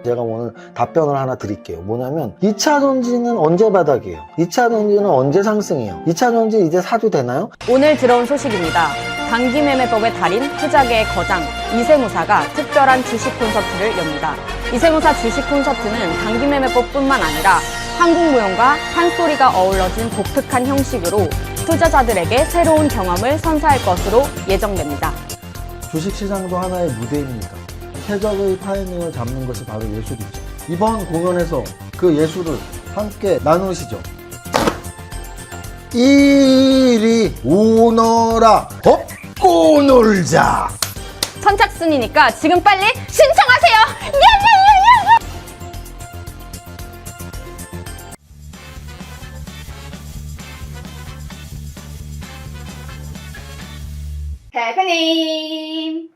제가 오늘 답변을 하나 드릴게요. 뭐냐면 2차 전지는 언제 바닥이에요? 2차 전지는 언제 상승이에요? 2차 전지 이제 사도 되나요? 오늘 들어온 소식입니다. 단기매매법의 달인 투자계의 거장 이세무사가 특별한 주식 콘서트를 엽니다. 이세무사 주식 콘서트는 단기매매법뿐만 아니라 한국무용과 판소리가 어우러진 독특한 형식으로 투자자들에게 새로운 경험을 선사할 것으로 예정됩니다. 주식시장도 하나의 무대입니다. 최적의 타이밍을 잡는 것이 바로 예술이죠. 이번 공연에서 그 예술을 함께 나누시죠. 이리 오너라 업고 놀자. 선착순이니까 지금 빨리 신청하세요. 대표님.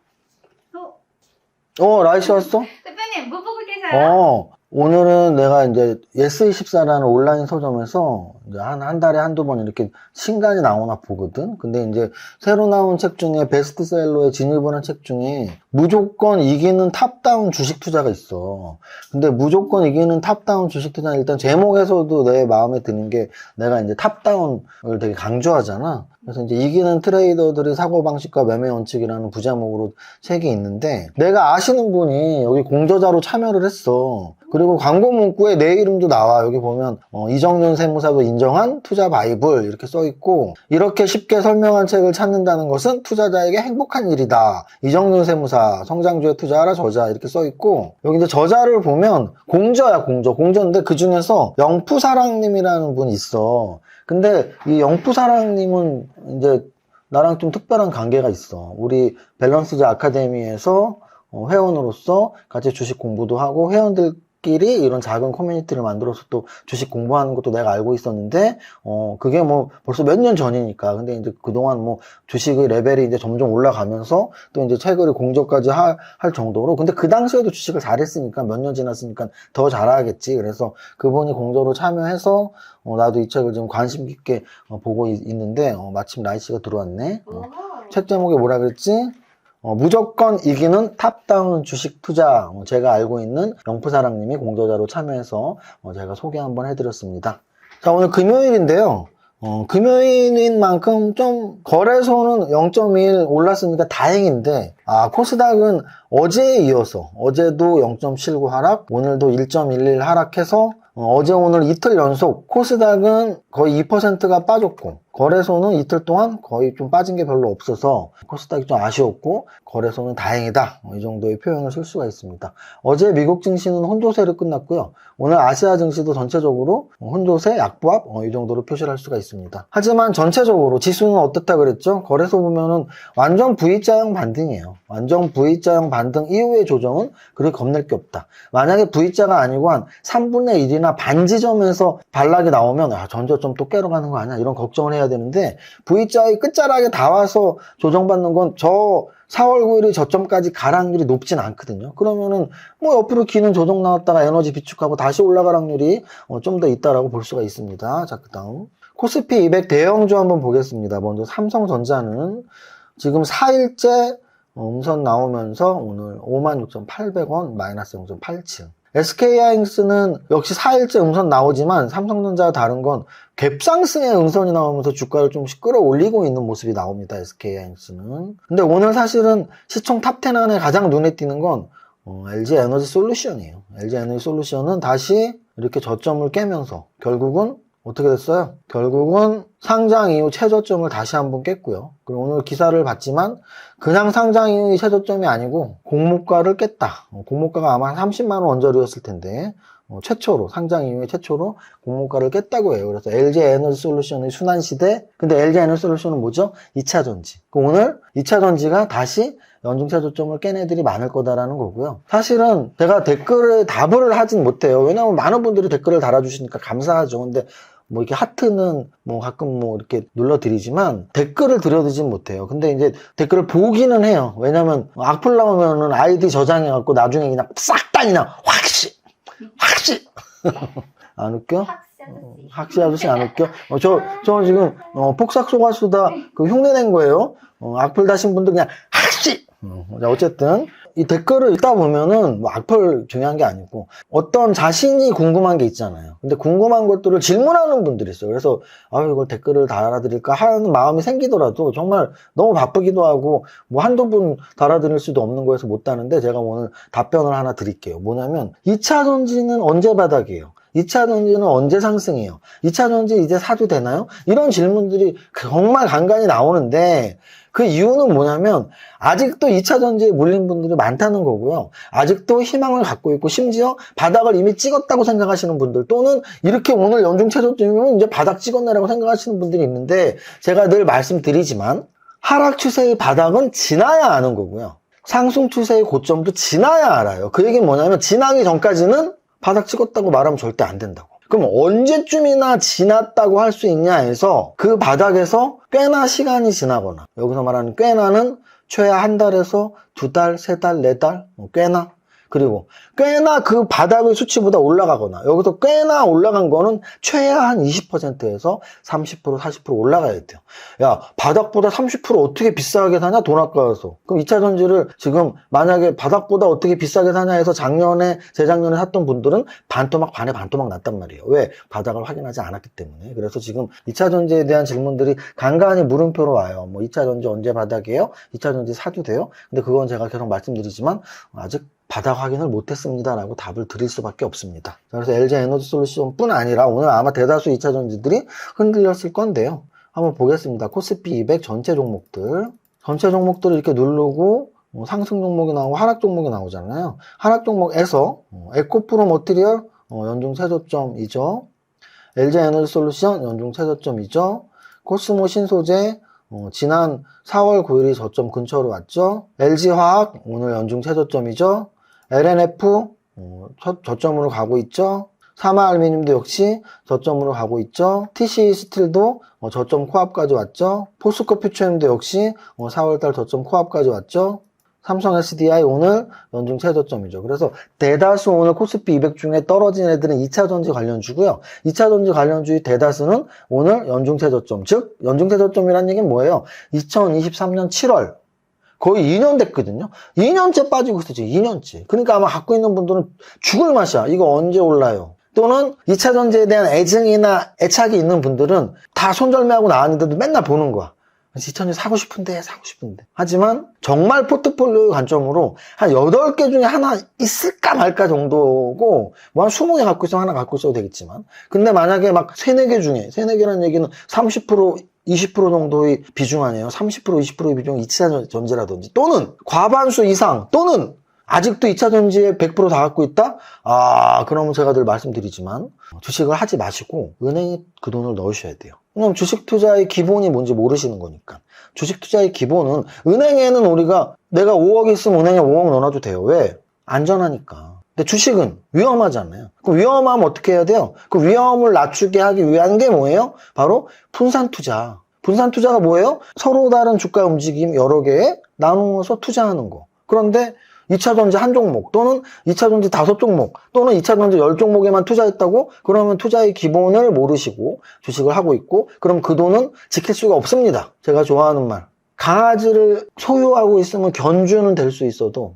라이씨 왔어? 대표님 뭐 보고 계세요? 오늘은 내가 이제 예스24라는 온라인 서점에서 이제 한 달에 한두 번 이렇게 신간이 나오나 보거든. 근데 이제 새로 나온 책 중에 베스트셀러에 진입을 한 책 중에 무조건 이기는 탑다운 주식 투자가 있어. 근데 무조건 이기는 탑다운 주식 투자는 일단 제목에서도 내 마음에 드는 게 내가 이제 탑다운을 되게 강조하잖아. 그래서 이제 이기는 트레이더들의 사고방식과 매매 원칙이라는 부제목으로 책이 있는데 내가 아시는 분이 여기 공저자로 참여를 했어. 그리고 광고 문구에 내 이름도 나와. 여기 보면 이정윤 세무사도 인정한 투자 바이블 이렇게 써있고 이렇게 쉽게 설명한 책을 찾는다는 것은 투자자에게 행복한 일이다. 이정윤 세무사 성장주에 투자하라 저자 이렇게 써있고 여기 이제 저자를 보면 공저야 공저인데 그 중에서 영푸사랑님이라는 분이 있어. 근데 이 영푸사랑님은 이제 나랑 좀 특별한 관계가 있어. 우리 밸런스즈 아카데미에서 회원으로서 같이 주식 공부도 하고 회원들끼리 이런 작은 커뮤니티를 만들어서 또 주식 공부하는 것도 내가 알고 있었는데 그게 뭐 벌써 몇 년 전이니까. 근데 이제 그동안 뭐 주식의 레벨이 이제 점점 올라가면서 또 이제 책을 공저까지 할 정도로 근데 그 당시에도 주식을 잘했으니까 몇 년 지났으니까 더 잘하겠지. 그래서 그분이 공저로 참여해서 나도 이 책을 좀 관심 깊게 보고 있는데 마침 라이씨가 들어왔네. 책 제목이 뭐라 그랬지? 무조건 이기는 탑다운 주식 투자. 제가 알고 있는 영푸사랑님이 공저자로 참여해서 제가 소개 한번 해드렸습니다. 자, 오늘 금요일인데요. 금요일인 만큼 좀 거래소는 0.1 올랐으니까 다행인데 코스닥은 어제에 이어서 어제도 0.79 하락, 오늘도 1.11 하락해서 어제 오늘 이틀 연속 코스닥은 거의 2%가 빠졌고 거래소는 이틀 동안 거의 좀 빠진 게 별로 없어서 코스닥이 좀 아쉬웠고 거래소는 다행이다. 이 정도의 표현을 쓸 수가 있습니다. 어제 미국 증시는 혼조세로 끝났고요. 오늘 아시아 증시도 전체적으로 혼조세, 약보합 이 정도로 표시를 할 수가 있습니다. 하지만 전체적으로 지수는 어떻다 그랬죠? 거래소 보면은 완전 V자형 반등이에요. 완전 V자형 반등 이후의 조정은 그렇게 겁낼 게 없다. 만약에 V자가 아니고 한 3분의 1이나 반 지점에서 반락이 나오면 전저점 또 깨러 가는 거 아니야? 이런 걱정을 해야 되는데 V자의 끝자락에 다 와서 조정받는 건 저 4월 9일이 저점까지 갈 확률이 높진 않거든요. 그러면은 뭐 옆으로 기는 조정 나왔다가 에너지 비축하고 다시 올라갈 확률이 좀 더 있다라고 볼 수가 있습니다. 자, 그 다음 코스피 200 대형주 한번 보겠습니다. 먼저 삼성전자는 지금 4일째 음선 나오면서 오늘 56,800원 마이너스 0.87. SK하이닉스는 역시 4일째 음선 나오지만 삼성전자와 다른 건 갭상승의 음선이 나오면서 주가를 좀 끌어올리고 있는 모습이 나옵니다. SK하이닉스는. 근데 오늘 사실은 시총 탑10 안에 가장 눈에 띄는 건 LG에너지솔루션이에요. LG에너지솔루션은 다시 이렇게 저점을 깨면서 결국은 어떻게 됐어요? 결국은 상장 이후 최저점을 다시 한번 깼고요. 그리고 오늘 기사를 봤지만 그냥 상장 이후의 최저점이 아니고 공모가를 깼다. 공모가가 아마 한 30만원 언저리였을 텐데 최초로 상장 이후에 최초로 공모가를 깼다고 해요. 그래서 LG에너지솔루션의 순환시대. 근데 LG에너지솔루션은 뭐죠? 2차전지. 오늘 2차전지가 다시 연중 최저점을 깬 애들이 많을 거다라는 거고요. 사실은 제가 댓글에 답을 하진 못해요. 왜냐하면 많은 분들이 댓글을 달아주시니까 감사하죠. 근데 뭐 이렇게 하트는 뭐 가끔 뭐 이렇게 눌러드리지만 댓글을 드려드진 못해요. 근데 이제 댓글을 보기는 해요. 왜냐면 악플 나오면은 아이디 저장해갖고 나중에 그냥 싹 다 그냥 확시 안 웃겨? 학시 아저씨 안 웃겨? 저 지금 폭삭 소가수다 그 흉내낸 거예요. 악플 다신 분들 그냥 학시. 자, 어쨌든 이 댓글을 읽다 보면은 뭐 악플 중요한 게 아니고 어떤 자신이 궁금한 게 있잖아요. 근데 궁금한 것들을 질문하는 분들이 있어요. 그래서 이걸 댓글을 달아드릴까 하는 마음이 생기더라도 정말 너무 바쁘기도 하고 뭐 한두 분 달아드릴 수도 없는 거여서 못 다는데 제가 오늘 답변을 하나 드릴게요. 뭐냐면 2차 전지는 언제 바닥이에요? 2차 전지는 언제 상승해요? 2차 전지 이제 사도 되나요? 이런 질문들이 정말 간간히 나오는데 그 이유는 뭐냐면 아직도 2차 전지에 물린 분들이 많다는 거고요. 아직도 희망을 갖고 있고 심지어 바닥을 이미 찍었다고 생각하시는 분들 또는 이렇게 오늘 연중 최저점이면 이제 바닥 찍었네라고 생각하시는 분들이 있는데 제가 늘 말씀드리지만 하락 추세의 바닥은 지나야 아는 거고요. 상승 추세의 고점도 지나야 알아요. 그 얘기는 뭐냐면 지나기 전까지는 바닥 찍었다고 말하면 절대 안 된다고. 그럼 언제쯤이나 지났다고 할 수 있냐 해서 그 바닥에서 꽤나 시간이 지나거나 여기서 말하는 꽤나는 최하 한 달에서 두 달, 세 달, 네 달, 꽤나 그리고 꽤나 그 바닥의 수치보다 올라가거나 여기서 꽤나 올라간 거는 최하 한 20%에서 30%, 40% 올라가야 돼요. 야, 바닥보다 30% 어떻게 비싸게 사냐? 돈 아까워서. 그럼 2차 전지를 지금 만약에 바닥보다 어떻게 비싸게 사냐 해서 작년에, 재작년에 샀던 분들은 반토막 반에 반토막 났단 말이에요. 왜? 바닥을 확인하지 않았기 때문에. 그래서 지금 2차 전지에 대한 질문들이 간간히 물음표로 와요. 뭐 2차 전지 언제 바닥이에요? 2차 전지 사도 돼요? 근데 그건 제가 계속 말씀드리지만 아직 바닥 확인을 못했습니다 라고 답을 드릴 수밖에 없습니다. 그래서 LG에너지솔루션 뿐 아니라 오늘 아마 대다수 2차 전지들이 흔들렸을 건데요. 한번 보겠습니다. 코스피 200 전체 종목들을 이렇게 누르고 상승 종목이 나오고 하락 종목이 나오잖아요. 하락 종목에서 에코프로 머티리얼 연중 최저점이죠. LG에너지솔루션 연중 최저점이죠. 코스모 신소재 지난 4월 9일이 저점 근처로 왔죠. LG화학 오늘 연중 최저점이죠. LNF 저점으로 가고 있죠. 사마알루미늄도 역시 저점으로 가고 있죠. TC 스틸도 저점 코앞까지 왔죠. 포스코 퓨처엠도 역시 4월달 저점 코앞까지 왔죠. 삼성 SDI 오늘 연중 최저점이죠. 그래서 대다수 오늘 코스피 200 중에 떨어진 애들은 2차 전지 관련주고요. 2차 전지 관련주의 대다수는 오늘 연중 최저점. 즉 연중 최저점이라는 얘기는 뭐예요? 2023년 7월 거의 2년 됐거든요. 2년째 빠지고 있어 지금 2년째. 그러니까 아마 갖고 있는 분들은 죽을 맛이야. 이거 언제 올라요? 또는 2차 전지에 대한 애증이나 애착이 있는 분들은 다 손절매하고 나왔는데도 맨날 보는 거야. 2000년 사고 싶은데. 하지만 정말 포트폴리오의 관점으로 한 8개 중에 하나 있을까 말까 정도고 뭐 한 20개 갖고 있으면 하나 갖고 있어도 되겠지만 근데 만약에 막 3, 4개 중에 3, 4개라는 얘기는 30% 20% 정도의 비중 아니에요. 30% 20%의 비중 2차 전지라든지 또는 과반수 이상 또는 아직도 2차 전지에 100% 다 갖고 있다? 그러면 제가 늘 말씀드리지만 주식을 하지 마시고 은행에 그 돈을 넣으셔야 돼요. 왜냐면 주식 투자의 기본이 뭔지 모르시는 거니까. 주식 투자의 기본은 은행에는 우리가 내가 5억 있으면 은행에 5억 넣어놔도 돼요. 왜? 안전하니까. 근데 주식은 위험하잖아요. 그럼 위험하면 어떻게 해야 돼요? 그 위험을 낮추게 하기 위한 게 뭐예요? 바로 분산 투자. 분산 투자가 뭐예요? 서로 다른 주가 움직임 여러 개에 나누어서 투자하는 거. 그런데 2차 전지 한 종목 또는 2차 전지 5종목 또는 2차 전지 10종목에만 투자했다고 그러면 투자의 기본을 모르시고 주식을 하고 있고 그럼 그 돈은 지킬 수가 없습니다. 제가 좋아하는 말. 강아지를 소유하고 있으면 견주는 될 수 있어도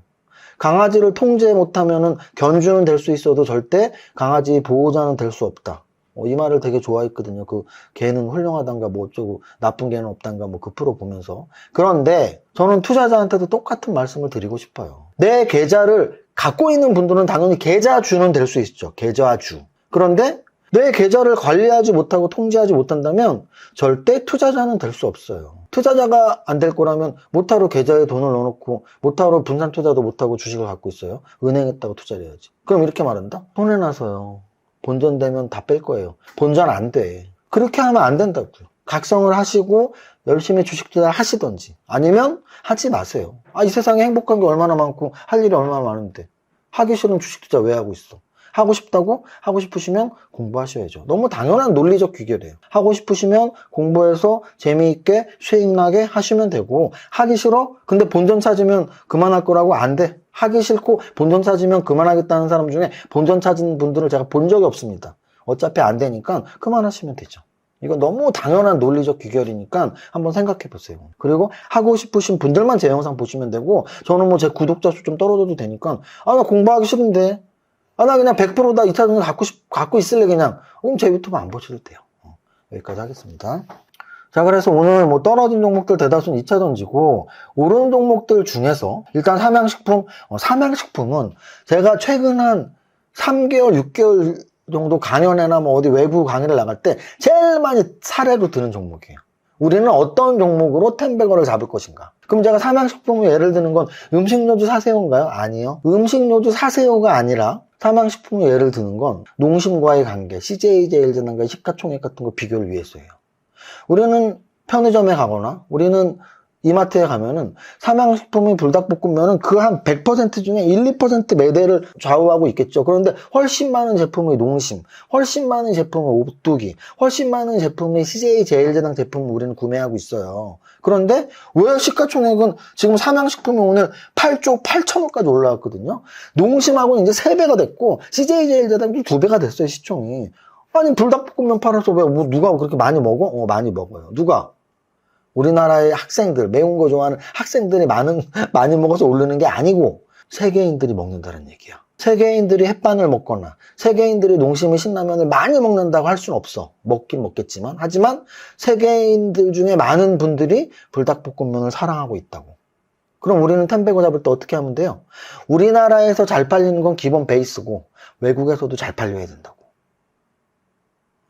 강아지를 통제 못하면 견주는 될 수 있어도 절대 강아지 보호자는 될 수 없다. 이 말을 되게 좋아했거든요. 그 개는 훌륭하단가 뭐 어쩌고 나쁜 개는 없단가 뭐 그 프로 보면서. 그런데 저는 투자자한테도 똑같은 말씀을 드리고 싶어요. 내 계좌를 갖고 있는 분들은 당연히 계좌주는 될 수 있죠. 계좌주. 그런데 내 계좌를 관리하지 못하고 통제하지 못한다면 절대 투자자는 될 수 없어요. 투자자가 안 될 거라면 못하러 계좌에 돈을 넣어놓고 못하러 분산 투자도 못하고 주식을 갖고 있어요. 은행에다가 투자를 해야지. 그럼 이렇게 말한다? 손해나서요. 본전되면 다 뺄 거예요. 본전 안 돼. 그렇게 하면 안 된다고요. 각성을 하시고 열심히 주식 투자를 하시던지 아니면 하지 마세요. 이 세상에 행복한 게 얼마나 많고 할 일이 얼마나 많은데 하기 싫은 주식 투자 왜 하고 있어? 하고 싶다고? 하고 싶으시면 공부하셔야죠. 너무 당연한 논리적 귀결이에요. 하고 싶으시면 공부해서 재미있게 수익나게 하시면 되고 하기 싫어? 근데 본전 찾으면 그만할 거라고? 안 돼. 하기 싫고 본전 찾으면 그만하겠다는 사람 중에 본전 찾은 분들을 제가 본 적이 없습니다. 어차피 안 되니까 그만하시면 되죠. 이거 너무 당연한 논리적 귀결이니까 한번 생각해 보세요. 그리고 하고 싶으신 분들만 제 영상 보시면 되고, 저는 뭐 제 구독자 수 좀 떨어져도 되니까, 아, 나 공부하기 싫은데, 아, 나 그냥 100%다 2차전지 갖고 있을래, 그냥. 그럼 제 유튜브 안 보셔도 돼요. 여기까지 하겠습니다. 자, 그래서 오늘 뭐 떨어진 종목들 대다수는 2차전지고, 오른 종목들 중에서, 일단 삼양식품은 제가 최근 한 3개월, 6개월 정도 강연회나 뭐 어디 외부 강의를 나갈 때 제일 많이 사례로 드는 종목이에요. 우리는 어떤 종목으로 텐베거를 잡을 것인가? 그럼 제가 삼양식품을 예를 드는 건 음식료주 사세요인가요? 아니요. 음식료주 사세요가 아니라 삼양식품을 예를 드는 건 농심과의 관계, CJ제일제당과의 시가총액 같은 거 비교를 위해서예요. 우리는 편의점에 가거나 우리는 이마트에 가면은 삼양식품의 불닭볶음면은 그 한 100% 중에 1, 2% 매대를 좌우하고 있겠죠. 그런데 훨씬 많은 제품의 농심, 훨씬 많은 제품의 오뚜기, 훨씬 많은 제품의 CJ제일제당 제품을 우리는 구매하고 있어요. 그런데 왜 시가총액은 지금 삼양식품이 오늘 8조 8천억까지 올라왔거든요. 농심하고는 이제 3배가 됐고 CJ제일제당이 2배가 됐어요, 시총이. 아니 불닭볶음면 팔아서 왜 뭐 누가 그렇게 많이 먹어? 많이 먹어요. 누가? 우리나라의 학생들, 매운 거 좋아하는 학생들이 많이 먹어서 오르는 게 아니고 세계인들이 먹는다는 얘기야. 세계인들이 햇반을 먹거나 세계인들이 농심의 신라면을 많이 먹는다고 할 수는 없어. 먹긴 먹겠지만. 하지만 세계인들 중에 많은 분들이 불닭볶음면을 사랑하고 있다고. 그럼 우리는 텐베거 잡을 때 어떻게 하면 돼요? 우리나라에서 잘 팔리는 건 기본 베이스고 외국에서도 잘 팔려야 된다고.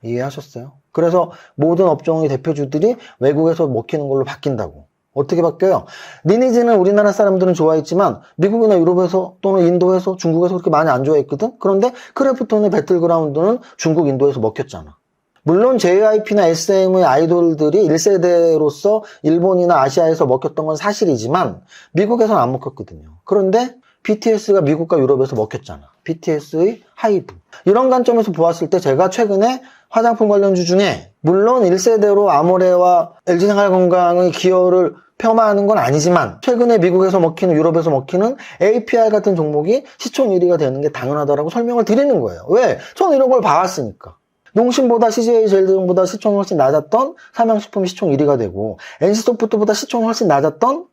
이해하셨어요? 그래서 모든 업종의 대표주들이 외국에서 먹히는 걸로 바뀐다고. 어떻게 바뀌어요? 리니지는 우리나라 사람들은 좋아했지만 미국이나 유럽에서 또는 인도에서 중국에서 그렇게 많이 안 좋아했거든? 그런데 크래프톤의 배틀그라운드는 중국, 인도에서 먹혔잖아. 물론 JYP나 SM의 아이돌들이 1세대로서 일본이나 아시아에서 먹혔던 건 사실이지만 미국에서는 안 먹혔거든요. 그런데 BTS가 미국과 유럽에서 먹혔잖아. BTS의 하이브. 이런 관점에서 보았을 때 제가 최근에 화장품 관련주 중에 물론 1세대로 아모레와 LG생활건강의 기여를 폄하하는 건 아니지만 최근에 미국에서 먹히는 유럽에서 먹히는 APR 같은 종목이 시총 1위가 되는 게 당연하다라고 설명을 드리는 거예요. 왜? 저는 이런 걸 봐왔으니까. 농심보다 CJ제일제당보다 시총이 훨씬 낮았던 삼양식품이 시총 1위가 되고 NC소프트보다 시총이 훨씬 낮았던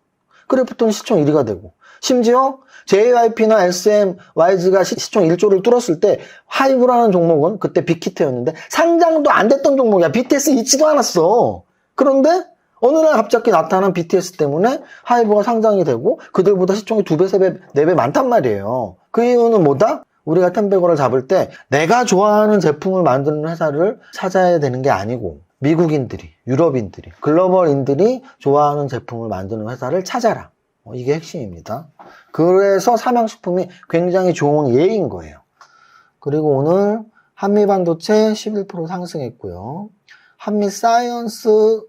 크래프톤 시총 1위가 되고 심지어 JYP나 SM, YG가 시총 1조를 뚫었을 때 하이브라는 종목은 그때 빅히트였는데 상장도 안 됐던 종목이야. BTS 있지도 않았어. 그런데 어느 날 갑자기 나타난 BTS 때문에 하이브가 상장이 되고 그들보다 시총이 2배, 3배, 4배 많단 말이에요. 그 이유는 뭐다? 우리가 텐베거를 잡을 때 내가 좋아하는 제품을 만드는 회사를 찾아야 되는 게 아니고 미국인들이, 유럽인들이, 글로벌인들이 좋아하는 제품을 만드는 회사를 찾아라. 이게 핵심입니다. 그래서 삼양식품이 굉장히 좋은 예인 거예요. 그리고 오늘 한미반도체 11% 상승했고요. 한미사이언스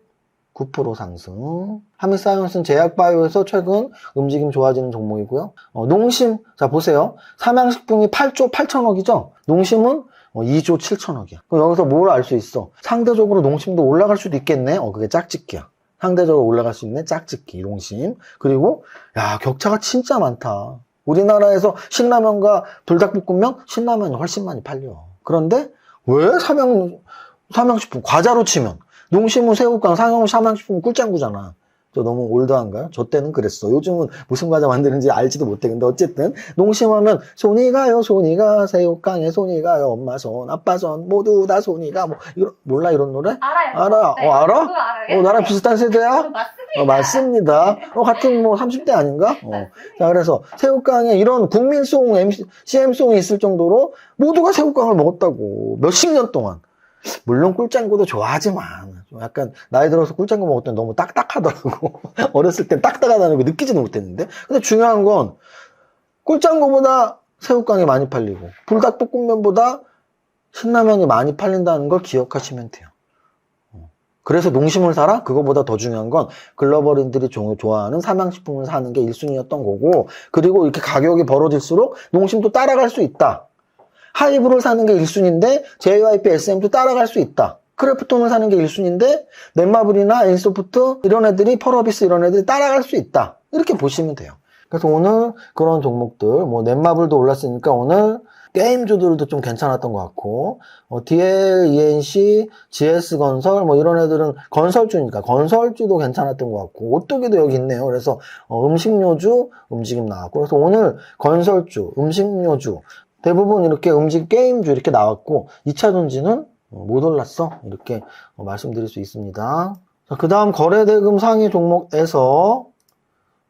9% 상승. 한미사이언스는 제약바이오에서 최근 움직임 좋아지는 종목이고요. 농심, 자 보세요. 삼양식품이 8조 8천억이죠. 농심은 2조 7천억이야. 그럼 여기서 뭘 알 수 있어? 상대적으로 농심도 올라갈 수도 있겠네. 그게 짝짓기야. 상대적으로 올라갈 수 있는 짝짓기, 농심. 그리고 야 격차가 진짜 많다. 우리나라에서 신라면과 불닭볶음면, 신라면이 훨씬 많이 팔려. 그런데 왜 삼양식품 과자로 치면 농심은 새우깡, 삼양식품은 꿀짱구잖아. 저 너무 올드한가요? 저 때는 그랬어. 요즘은 무슨 과자 만드는지 알지도 못해. 근데 어쨌든 농심하면 손이 가요, 손이 가. 새우깡에 손이 가요. 엄마 손, 아빠 손 모두 다 손이 가. 뭐 몰라 이런 노래? 알아요. 알아. 네, 알아? 저도 알아요. 나랑 비슷한 세대야? 맞습니다. 맞습니다. 같은 뭐 30대 아닌가? 자, 그래서 새우깡에 이런 국민송, CM송이 있을 정도로 모두가 새우깡을 먹었다고. 몇십 년 동안. 물론 꿀짱구도 좋아하지만 좀 약간 나이 들어서 꿀짱구 먹을 때 너무 딱딱하더라고. 어렸을 땐 딱딱하다는 거 느끼지도 못했는데. 근데 중요한 건 꿀짱구보다 새우깡이 많이 팔리고 불닭볶음면보다 신라면이 많이 팔린다는 걸 기억하시면 돼요. 그래서 농심을 사라? 그거보다 더 중요한 건 글로벌인들이 좋아하는 삼양식품을 사는 게 1순위였던 거고, 그리고 이렇게 가격이 벌어질수록 농심도 따라갈 수 있다. 하이브를 사는 게 1순위인데 JYP, SM도 따라갈 수 있다. 크래프톤을 사는 게 1순위인데 넷마블이나 엔소프트 이런 애들이, 펄어비스 이런 애들이 따라갈 수 있다. 이렇게 보시면 돼요. 그래서 오늘 그런 종목들, 뭐 넷마블도 올랐으니까 오늘 게임주들도 좀 괜찮았던 것 같고, DL, ENC, GS건설, 뭐 이런 애들은 건설주니까 건설주도 괜찮았던 것 같고, 오뚜기도 여기 있네요. 그래서 음식료주 움직임 나왔고, 그래서 오늘 건설주, 음식료주, 대부분 이렇게 게임주 이렇게 나왔고, 2차전지는 못 올랐어. 이렇게 말씀드릴 수 있습니다. 그 다음 거래대금 상위 종목에서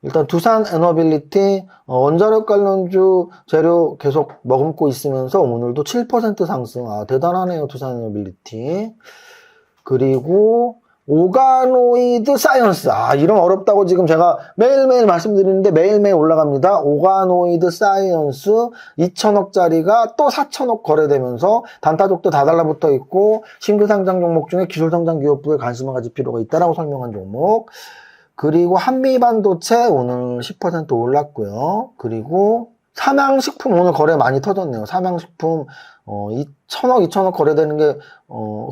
일단 두산 에너빌리티 원자력 관련주 재료 계속 머금고 있으면서 오늘도 7% 상승. 대단하네요. 두산 에너빌리티. 그리고 오가노이드 사이언스. 이름 어렵다고 지금 제가 매일매일 말씀드리는데 매일매일 올라갑니다. 오가노이드 사이언스 2천억짜리가 또 4천억 거래되면서 단타족도 다 달라붙어 있고 신규 상장 종목 중에 기술성장 기업부에 관심을 가질 필요가 있다라고 설명한 종목. 그리고 한미반도체 오늘 10% 올랐고요. 그리고 삼양식품 오늘 거래 많이 터졌네요. 삼양식품 1,000억, 2,000억 거래되는 게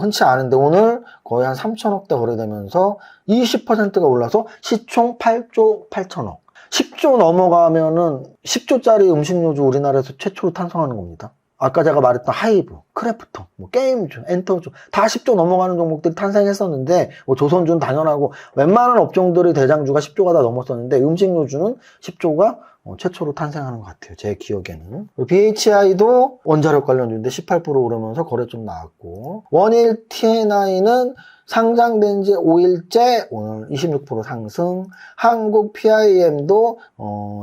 흔치 않은데 오늘 거의 한 3,000억대 거래되면서 20%가 올라서 시총 8조 8천억. 10조 넘어가면은 10조짜리 음식료주 우리나라에서 최초로 탄생하는 겁니다. 아까 제가 말했던 하이브, 크래프톤, 뭐 게임주, 엔터주 다 10조 넘어가는 종목들이 탄생했었는데 뭐 조선주는 당연하고 웬만한 업종들의 대장주가 10조가 다 넘었었는데 음식료주는 10조가 최초로 탄생하는 것 같아요. 제 기억에는. BHI도 원자력 관련주인데 18% 오르면서 거래 좀 나왔고 원일 TNI는 상장된 지 5일째 오늘 26% 상승. 한국 PIM도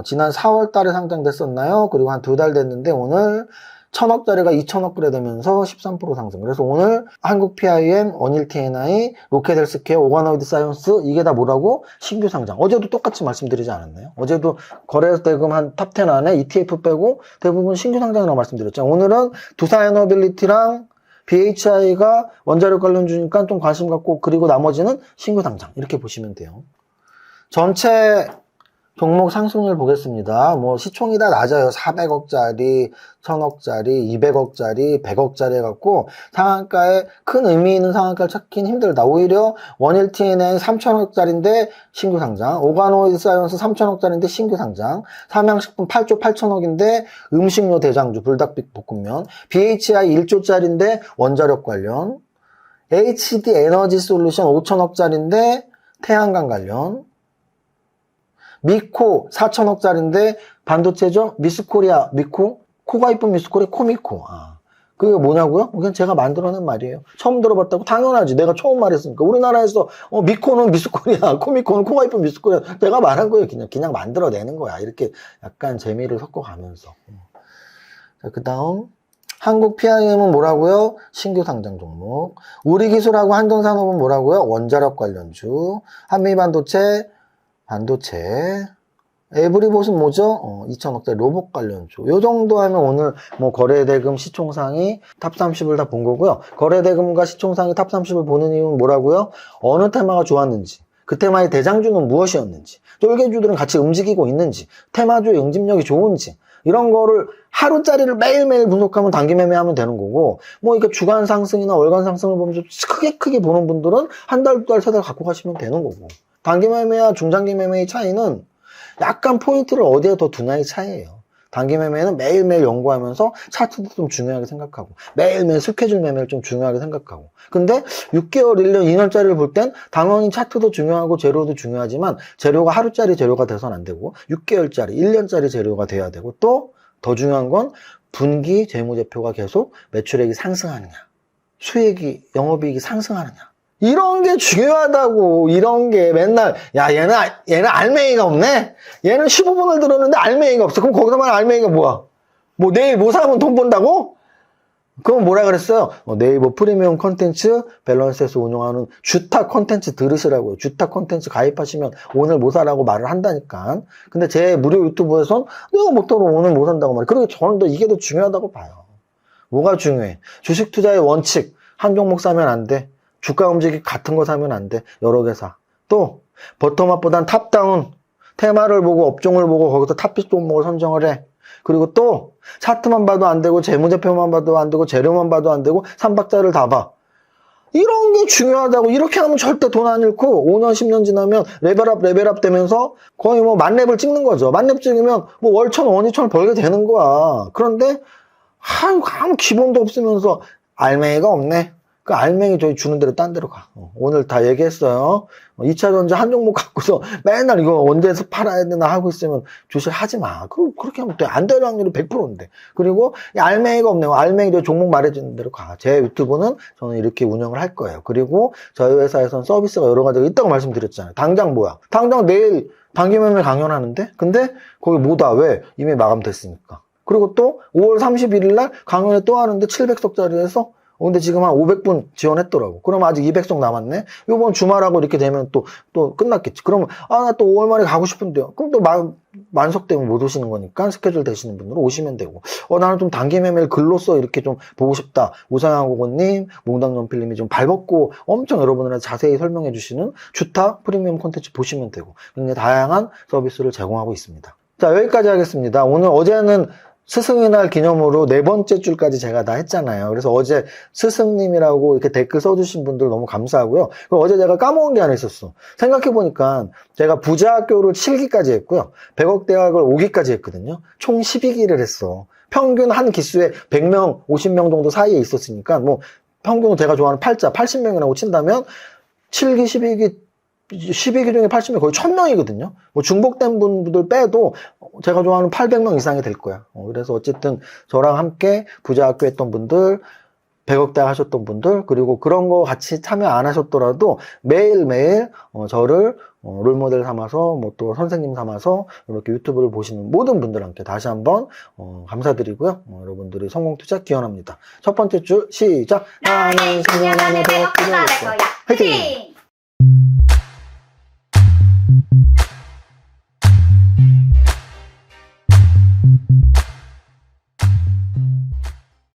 지난 4월 달에 상장됐었나요? 그리고 한 2달 됐는데 오늘 1,000억짜리가 2,000억 거래되면서 13% 상승. 그래서 오늘 한국 PIM, 원일 TNI, 로켓헬스케어, 오가노이드 사이언스 이게 다 뭐라고? 신규 상장. 어제도 똑같이 말씀드리지 않았나요? 어제도 거래대금 한 탑10 안에 ETF 빼고 대부분 신규 상장이라고 말씀드렸죠. 오늘은 두산에너빌리티랑 BHI가 원자력 관련주니까 좀 관심 갖고 그리고 나머지는 신규 상장 이렇게 보시면 돼요. 전체 종목 상승률 보겠습니다. 뭐 시총이 다 낮아요. 400억짜리, 1000억짜리, 200억짜리, 100억짜리 해갖고 상한가에 큰 의미 있는 상한가를 찾긴 힘들다. 오히려 원일 TNA 3천억짜리인데 신규 상장, 오가노이드 사이언스 3천억짜리인데 신규 상장, 삼양식품 8조 8천억인데 음식료 대장주 불닭볶음면, BHI 1조짜리인데 원자력 관련, HD 에너지 솔루션 5천억짜리인데 태양광 관련, 미코 4천억짜리인데 반도체죠? 미스코리아 미코? 코가 이쁜 미스코리아 코미코. 그게 뭐냐고요? 그냥 제가 만들어낸 말이에요. 처음 들어봤다고? 당연하지. 내가 처음 말했으니까. 우리나라에서 미코는 미스코리아, 코미코는 코가 이쁜 미스코리아. 내가 말한 거예요. 그냥 만들어내는 거야. 이렇게 약간 재미를 섞어가면서. 자, 그 다음 한국 PIM은 뭐라고요? 신규 상장 종목. 우리기술하고 한전산업은 뭐라고요? 원자력 관련주. 한미반도체 반도체, 에브리봇은 뭐죠? 2천억짜리 로봇 관련주. 요 정도 하면 오늘 뭐 거래대금 시총상이 탑 30을 다 본 거고요. 거래대금과 시총상이 탑 30을 보는 이유는 뭐라고요? 어느 테마가 좋았는지, 그 테마의 대장주는 무엇이었는지, 쫄개주들은 같이 움직이고 있는지, 테마주의 응집력이 좋은지, 이런 거를 하루짜리를 매일매일 분석하면 단기 매매하면 되는 거고, 뭐 이게 주간 상승이나 월간 상승을 보면서 크게 보는 분들은 한 달, 2달, 3달 갖고 가시면 되는 거고. 단기 매매와 중장기 매매의 차이는 약간 포인트를 어디에 더 두냐의 차이예요. 단기 매매는 매일매일 연구하면서 차트도 좀 중요하게 생각하고 매일매일 스케줄 매매를 좀 중요하게 생각하고 근데 6개월, 1년, 2년짜리를 볼 땐 당연히 차트도 중요하고 재료도 중요하지만 재료가 하루짜리 재료가 돼서는 안 되고 6개월짜리, 1년짜리 재료가 돼야 되고 또 더 중요한 건 분기 재무제표가 계속 매출액이 상승하느냐 수익이, 영업이익이 상승하느냐 이런 게 중요하다고. 이런 게 맨날 야 얘는 알맹이가 없네. 얘는 15분을 들었는데 알맹이가 없어. 그럼 거기서 말하는 알맹이가 뭐야? 뭐 내일 뭐 사면 돈 번다고? 그럼 뭐라 그랬어요? 네이버 프리미엄 컨텐츠 밸런스에서 운영하는 주타 컨텐츠 들으시라고요. 주타 컨텐츠 가입하시면 오늘 뭐 사라고 말을 한다니까. 근데 제 무료 유튜브에선 내가 못하러 오늘 뭐 산다고 말해. 그리고 저는 더 이게 더 중요하다고 봐요. 뭐가 중요해? 주식 투자의 원칙. 한 종목 사면 안 돼. 주가 움직이 같은 거 사면 안 돼. 여러 개 사. 또 버텀업보단 탑다운 테마를 보고 업종을 보고 거기서 탑픽 종목을 선정을 해. 그리고 또 차트만 봐도 안 되고 재무제표만 봐도 안 되고 재료만 봐도 안 되고 삼박자를 다 봐. 이런 게 중요하다고. 이렇게 하면 절대 돈 안 잃고 5년, 10년 지나면 레벨업 되면서 거의 뭐 만렙을 찍는 거죠. 만렙 찍으면 뭐 월 1,000원, 2,000원 벌게 되는 거야. 그런데 아무 기본도 없으면서 알맹이가 없네. 그 알맹이 저희 주는 대로 딴 데로 가. 오늘 다 얘기했어요. 2차 전지 한 종목 갖고서 맨날 이거 언제서 팔아야 되나 하고 있으면 주식 하지 마. 그렇게 하면 돼. 안 될 확률이 100%인데. 그리고 이 알맹이가 없네요. 알맹이 저 종목 말해주는 대로 가. 제 유튜브는 저는 이렇게 운영을 할 거예요. 그리고 저희 회사에서는 서비스가 여러 가지가 있다고 말씀드렸잖아요. 당장 뭐야? 당장 내일 단기 매매 강연하는데? 근데 거기 못 와. 왜? 이미 마감됐으니까. 그리고 또 5월 31일 날 강연회 또 하는데 700석짜리에서 근데 지금 한 500분 지원했더라고. 그럼 아직 200석 남았네? 요번 주말하고 이렇게 되면 또 끝났겠지. 그러면, 나 또 5월 말에 가고 싶은데요. 그럼 또 만석 때문에 못 오시는 거니까 스케줄 되시는 분들은 오시면 되고. 나는 좀 단기 매매를 글로써 이렇게 좀 보고 싶다. 우상향 고고님, 몽당연필님이 좀 발벗고 엄청 여러분들한테 자세히 설명해 주시는 주타 프리미엄 콘텐츠 보시면 되고. 굉장히 다양한 서비스를 제공하고 있습니다. 자, 여기까지 하겠습니다. 오늘 어제는 스승의 날 기념으로 4번째 줄까지 제가 다 했잖아요. 그래서 어제 스승님이라고 이렇게 댓글 써주신 분들 너무 감사하고요. 그리고 어제 제가 까먹은 게 하나 있었어. 생각해보니까 제가 부자학교를 7기까지 했고요. 100억 대학을 5기까지 했거든요. 총 12기를 했어. 평균 한 기수에 100명, 50명 정도 사이에 있었으니까 뭐 평균은 제가 좋아하는 8자, 80명이라고 친다면 7기, 12기 중에 80명 거의 1000명이거든요. 뭐 중복된 분들 빼도 제가 좋아하는 800명 이상이 될 거야. 그래서 어쨌든 저랑 함께 부자학교 했던 분들, 100억대 하셨던 분들, 그리고 그런 거 같이 참여 안 하셨더라도 매일매일 저를 롤모델 삼아서 뭐 또 선생님 삼아서 이렇게 유튜브를 보시는 모든 분들한테 다시 한번 감사드리고요. 여러분들의 성공 투자 기원합니다. 첫 번째 줄 시작. 나는 성공하는 될 배우가 거야. 화이팅! 화이팅!